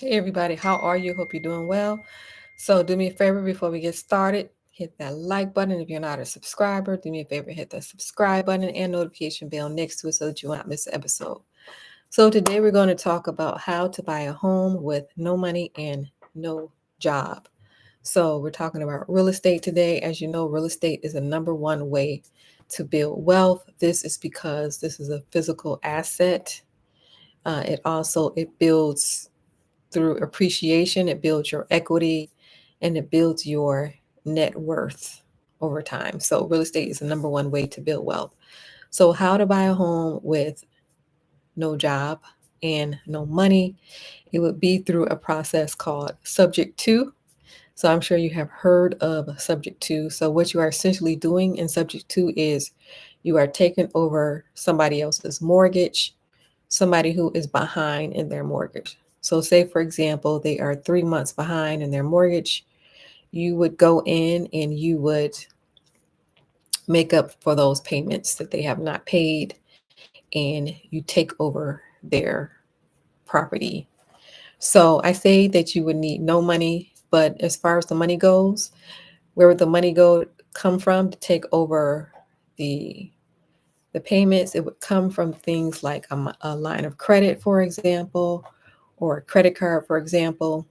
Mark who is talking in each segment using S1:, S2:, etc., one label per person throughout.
S1: Hey everybody, how are you? Hope you're doing well. So do me a favor before we get started, hit that like button. If you're not a subscriber, do me a favor, hit that subscribe button and notification bell next to it so that you will not miss an episode. So today we're going to talk about how to buy a home with no money and no job. So we're talking about real estate today. As you know, real estate is the number one way to build wealth. This is because this is a physical asset. It builds through appreciation, it builds your equity, and it builds your net worth over time. So real estate is the number one way to build wealth. So how to buy a home with no job and no money? It would be through a process called subject to. So I'm sure you have heard of subject to. So what you are essentially doing in subject to is you are taking over somebody else's mortgage, somebody who is behind in their mortgage. So say for example, they are 3 months behind in their mortgage. You would go in and you would make up for those payments that they have not paid, and you take over their property. So I say that you would need no money, but as far as the money goes, where would the money go come from to take over the the payments? It would come from things like a line of credit, for example, or a credit card, for example.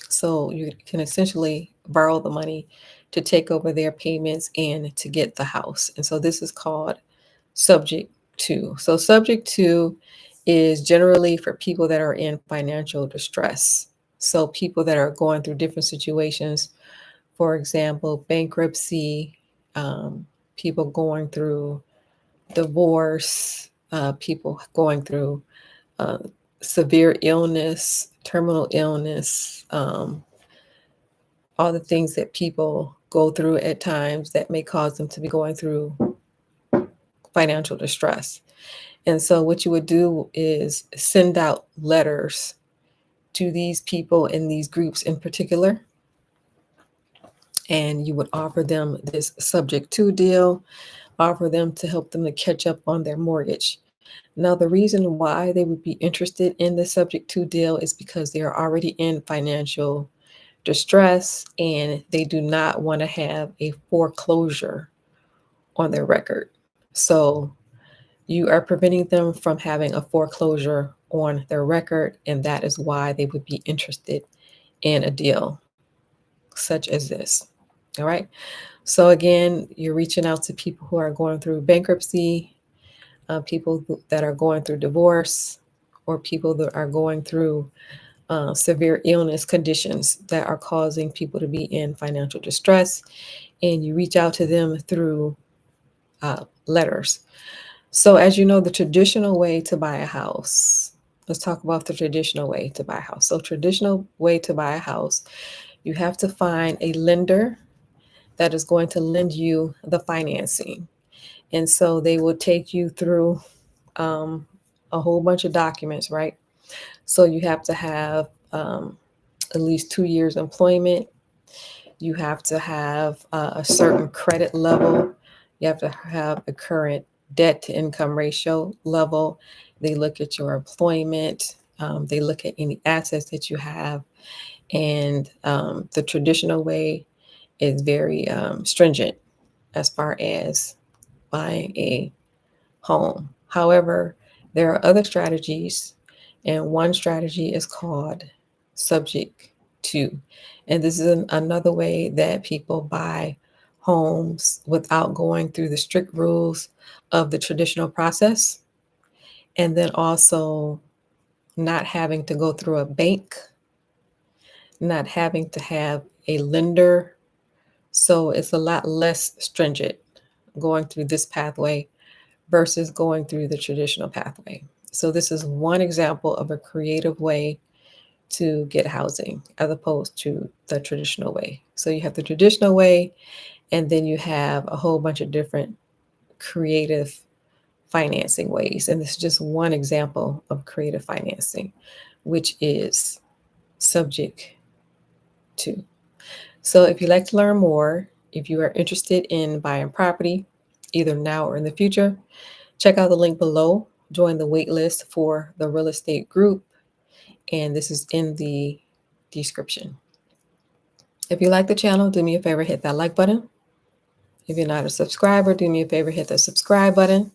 S1: So you can essentially borrow the money to take over their payments and to get the house. And so this is called subject to. So subject to is generally for people that are in financial distress. So people that are going through different situations, for example, bankruptcy, people going through divorce, people going through uh, severe illness, terminal illness, all the things that people go through at times that may cause them to be going through financial distress. And so, what you would do is send out letters to these people in these groups in particular, and you would offer them this subject to deal, offer them to help them to catch up on their mortgage. Now, the reason why they would be interested in the subject to deal is because they are already in financial distress and they do not want to have a foreclosure on their record. So, you are preventing them from having a foreclosure on their record, and that is why they would be interested in a deal such as this. All right. So, again, you're reaching out to people who are going through bankruptcy, people that are going through divorce, or people that are going through severe illness conditions that are causing people to be in financial distress. And you reach out to them through letters. So, as you know, the traditional way to buy a house, let's talk about the traditional way to buy a house. So, traditional way to buy a house, you have to find a lender that is going to lend you the financing. And so they will take you through um, a whole bunch of documents, right? So you have to have at least 2 years employment. You have to have a certain credit level. You have to have a current debt to income ratio level. They look at your employment. They look at any assets that you have. And the traditional way is very stringent as far as buying a home. However, there are other strategies, and one strategy is called subject to. And this is another way that people buy homes without going through the strict rules of the traditional process, and then also not having to go through a bank, not having to have a lender. So it's a lot less stringent going through this pathway versus going through the traditional pathway. So, this is one example of a creative way to get housing as opposed to the traditional way. So, you have the traditional way, and then you have a whole bunch of different creative financing ways. And this is just one example of creative financing, which is subject to. So, if you'd like to learn more, if you are interested in buying property, either now or in the future, check out the link below. Join the wait list for the real estate group. and this is in the description. If you like the channel, do me a favor, hit that like button. If you're not a subscriber, do me a favor, hit the subscribe button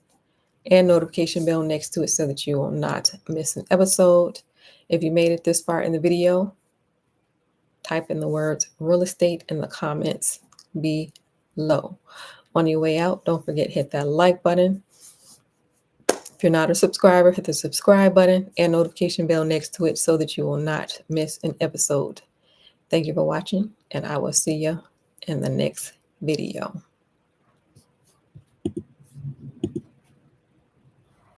S1: and notification bell next to it so that you will not miss an episode. If you made it this far in the video, type in the words real estate in the comments below. On your way out, don't forget, hit that like button. If you're not a subscriber, hit the subscribe button and notification bell next to it so that you will not miss an episode. Thank you for watching, and I will see you in the next video.